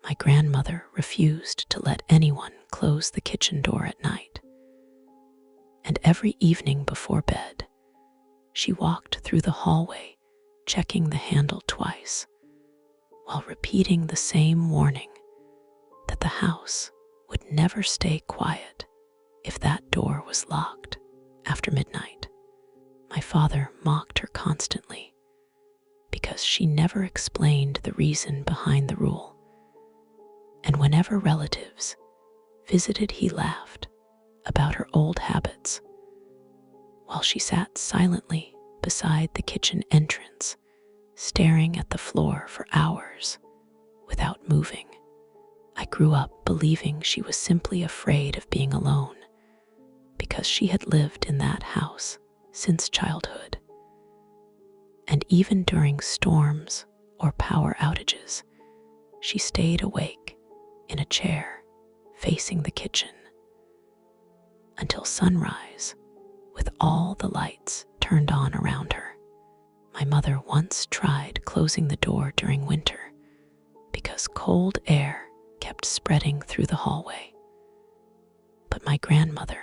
My grandmother refused to let anyone close the kitchen door at night, and every evening before bed, she walked through the hallway, checking the handle twice, while repeating the same warning that the house would never stay quiet if that door was locked after midnight. My father mocked her constantly because she never explained the reason behind the rule, and whenever relatives visited, he laughed about her old habits while she sat silently beside the kitchen entrance, staring at the floor for hours without moving. I grew up believing she was simply afraid of being alone because she had lived in that house since childhood. And even during storms or power outages, she stayed awake in a chair facing the kitchen until sunrise, with all the lights turned on around her. My mother once tried closing the door during winter because cold air kept spreading through the hallway. But my grandmother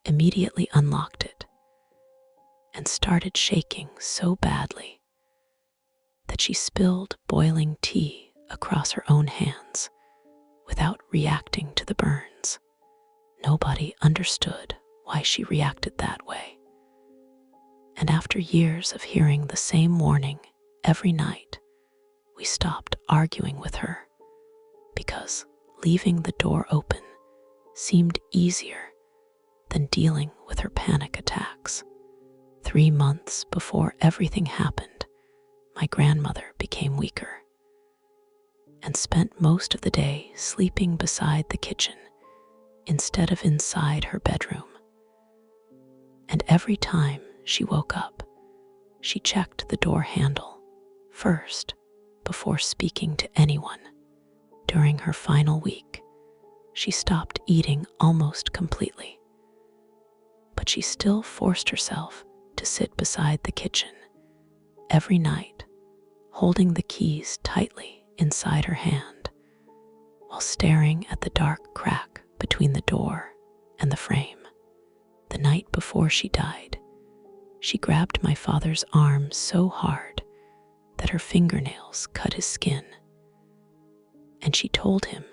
immediately unlocked it and started shaking so badly that she spilled boiling tea across her own hands without reacting to the burns. Nobody understood why she reacted that way. And after years of hearing the same warning every night, we stopped arguing with her because leaving the door open seemed easier than dealing with her panic attacks. 3 months before everything happened, my grandmother became weaker and spent most of the day sleeping beside the kitchen instead of inside her bedroom. And every time she woke up, she checked the door handle first before speaking to anyone. During her final week, she stopped eating almost completely, but she still forced herself to sit beside the kitchen every night, holding the keys tightly inside her hand while staring at the dark crack between the door and the frame. The night before she died, she grabbed my father's arm so hard that her fingernails cut his skin, and she told him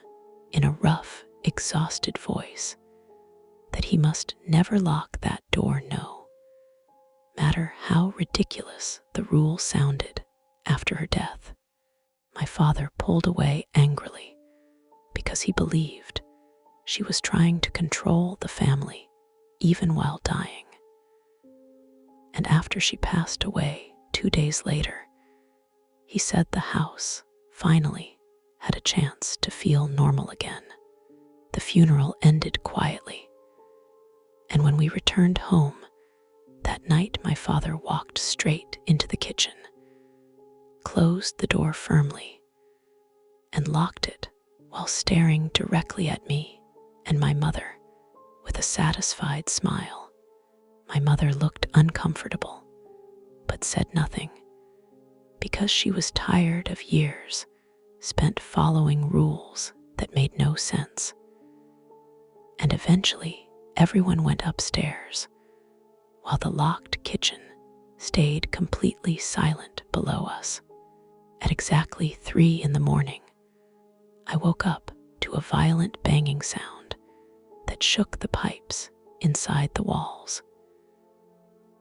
in a rough, exhausted voice that he must never lock that door, no matter how ridiculous the rule sounded after her death. My father pulled away angrily because he believed she was trying to control the family even while dying. And after she passed away 2 days later, he said the house finally had a chance to feel normal again. The funeral ended quietly, and when we returned home that night, my father walked straight into the kitchen, closed the door firmly, and locked it while staring directly at me and my mother with a satisfied smile. My mother looked uncomfortable, but said nothing, because she was tired of years spent following rules that made no sense. And eventually, everyone went upstairs, while the locked kitchen stayed completely silent below us. At exactly 3 a.m, I woke up to a violent banging sound that shook the pipes inside the walls.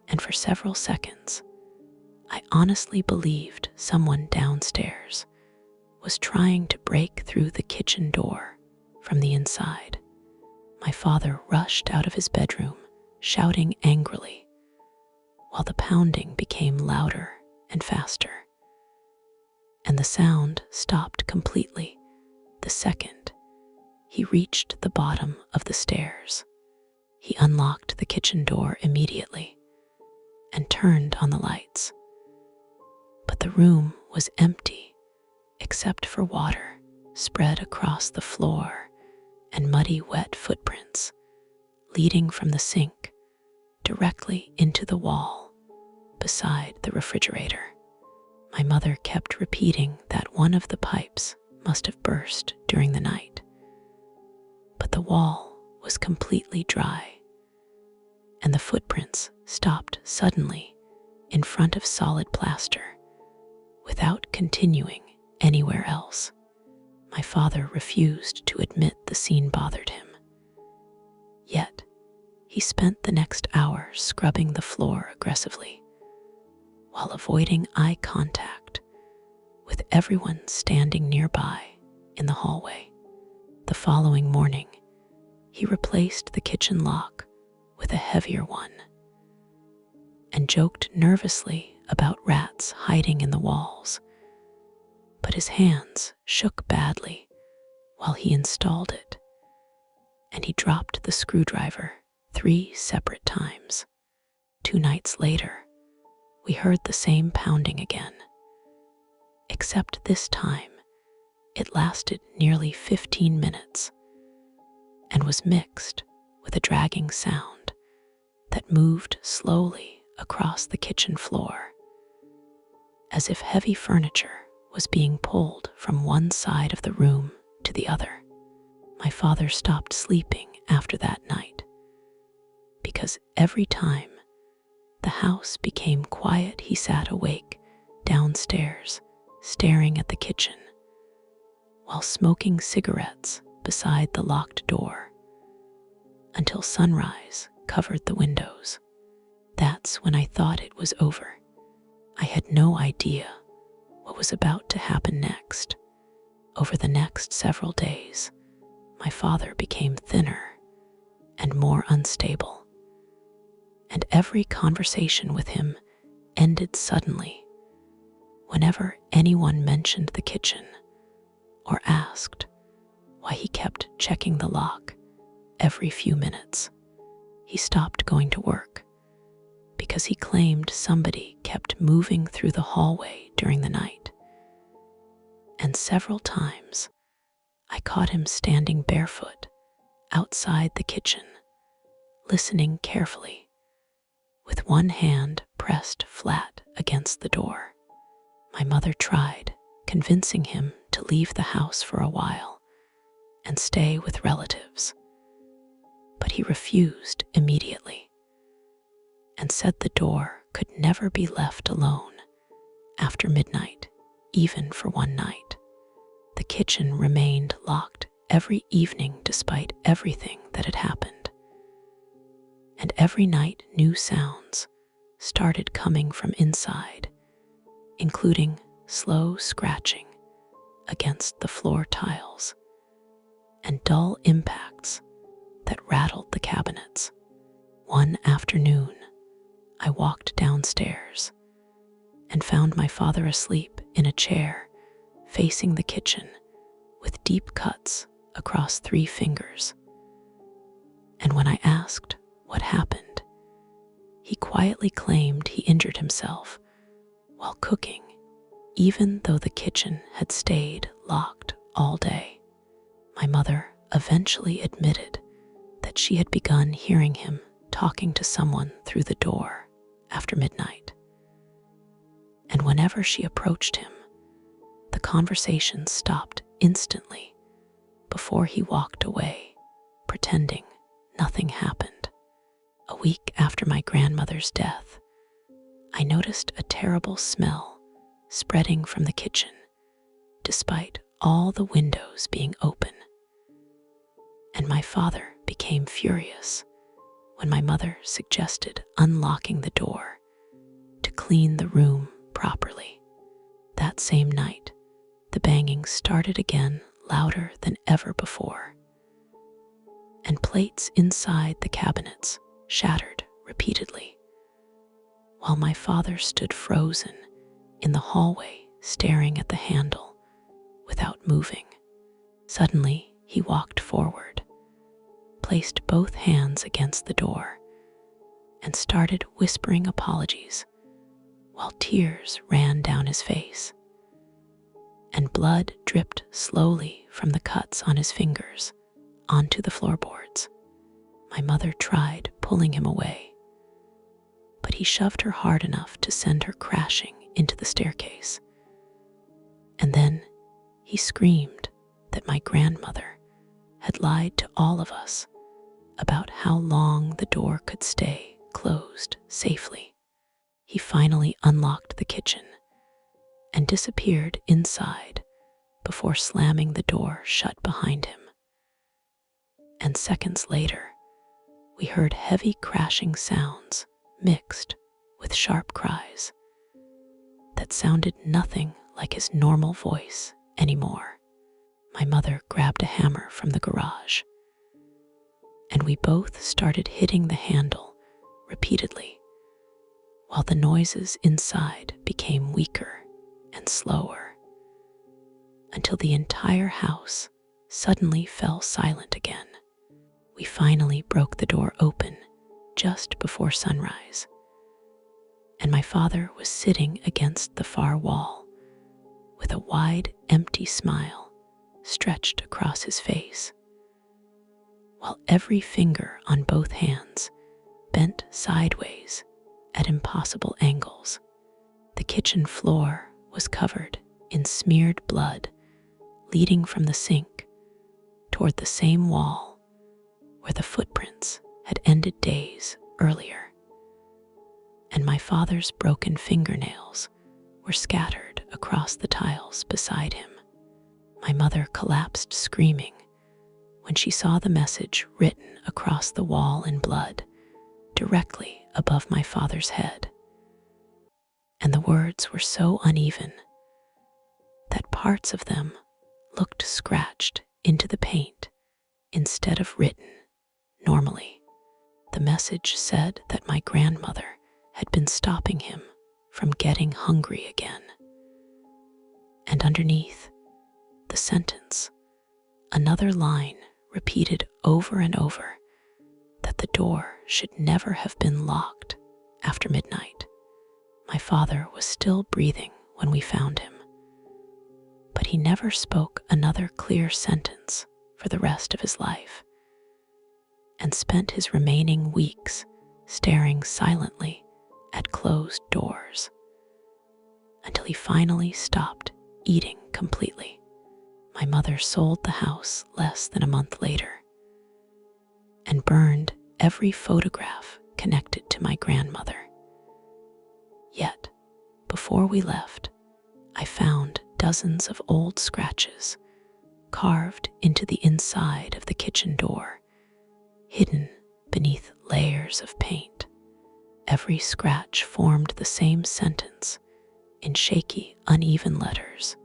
And for several seconds, I honestly believed someone downstairs was trying to break through the kitchen door from the inside. My father rushed out of his bedroom, shouting angrily, while the pounding became louder and faster. And the sound stopped completely the second he reached the bottom of the stairs. He unlocked the kitchen door immediately and turned on the lights. But the room was empty except for water spread across the floor and muddy, wet footprints leading from the sink directly into the wall beside the refrigerator. My mother kept repeating that one of the pipes must have burst during the night, but the wall was completely dry, and the footprints stopped suddenly in front of solid plaster without continuing anywhere else. My father refused to admit the scene bothered him. Yet, he spent the next hour scrubbing the floor aggressively, while avoiding eye contact with everyone standing nearby in the hallway. The following morning, he replaced the kitchen lock with a heavier one and joked nervously about rats hiding in the walls, but his hands shook badly while he installed it, and he dropped the screwdriver 3 separate times. 2 nights later, we heard the same pounding again, except this time it lasted nearly 15 minutes and was mixed with a dragging sound that moved slowly across the kitchen floor, as if heavy furniture was being pulled from one side of the room to the other. My father stopped sleeping after that night, because every time the house became quiet, he sat awake downstairs, staring at the kitchen, while smoking cigarettes beside the locked door, until sunrise covered the windows. That's when I thought it was over. I had no idea what was about to happen next. Over the next several days, my father became thinner and more unstable, and every conversation with him ended suddenly whenever anyone mentioned the kitchen or asked why he kept checking the lock every few minutes. He stopped going to work because he claimed somebody kept moving through the hallway during the night, and several times I caught him standing barefoot outside the kitchen, listening carefully, with one hand pressed flat against the door. My mother tried convincing him to leave the house for a while and stay with relatives, but he refused immediately and said the door could never be left alone after midnight, even for one night. The kitchen remained locked every evening despite everything that had happened, and every night new sounds started coming from inside, including slow scratching against the floor tiles and dull impacts that rattled the cabinets. One afternoon, I walked downstairs and found my father asleep in a chair facing the kitchen with deep cuts across 3 fingers. And when I asked what happened, he quietly claimed he injured himself while cooking, even though the kitchen had stayed locked all day. My mother eventually admitted that she had begun hearing him talking to someone through the door after midnight, and whenever she approached him, the conversation stopped instantly before he walked away, pretending nothing happened. A week after my grandmother's death, I noticed a terrible smell spreading from the kitchen, despite all the windows being open. And my father became furious when my mother suggested unlocking the door to clean the room properly. That same night, the banging started again, louder than ever before, and plates inside the cabinets shattered repeatedly, while my father stood frozen in the hallway staring at the handle without moving. Suddenly, he walked forward, placed both hands against the door, and started whispering apologies while tears ran down his face, and blood dripped slowly from the cuts on his fingers onto the floorboards. My mother tried pulling him away, but he shoved her hard enough to send her crashing into the staircase. And then he screamed my grandmother had lied to all of us about how long the door could stay closed safely. He finally unlocked the kitchen and disappeared inside before slamming the door shut behind him. And seconds later, we heard heavy crashing sounds mixed with sharp cries that sounded nothing like his normal voice anymore. My mother grabbed a hammer from the garage, and we both started hitting the handle repeatedly, while the noises inside became weaker and slower, until the entire house suddenly fell silent again. We finally broke the door open just before sunrise, and my father was sitting against the far wall with a wide, empty smile stretched across his face, while every finger on both hands bent sideways at impossible angles. The kitchen floor was covered in smeared blood leading from the sink toward the same wall where the footprints had ended days earlier, and my father's broken fingernails were scattered across the tiles beside him. My mother collapsed screaming when she saw the message written across the wall in blood directly above my father's head, and the words were so uneven that parts of them looked scratched into the paint instead of written normally. The message said that my grandmother had been stopping him from getting hungry again. And underneath the sentence, another line repeated over and over that the door should never have been locked after midnight. My father was still breathing when we found him, but he never spoke another clear sentence for the rest of his life, and spent his remaining weeks staring silently at closed doors until he finally stopped eating completely. My mother sold the house less than a month later and burned every photograph connected to my grandmother. Yet, before we left, I found dozens of old scratches carved into the inside of the kitchen door, hidden beneath layers of paint. Every scratch formed the same sentence in shaky, uneven letters,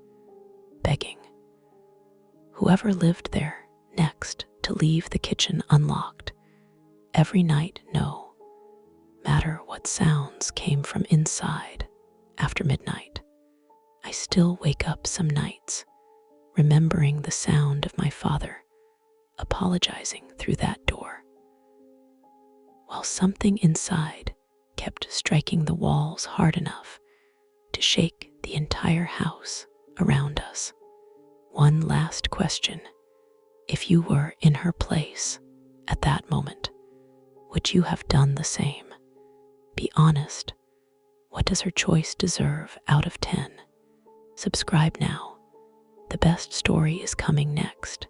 begging whoever lived there next to leave the kitchen unlocked every night, no matter what sounds came from inside after midnight. I still wake up some nights remembering the sound of my father apologizing through that door, while something inside kept striking the walls hard enough to shake the entire house around us. One last question. If you were in her place at that moment, would you have done the same? Be honest. What does her choice deserve out of 10? Subscribe now. The best story is coming next.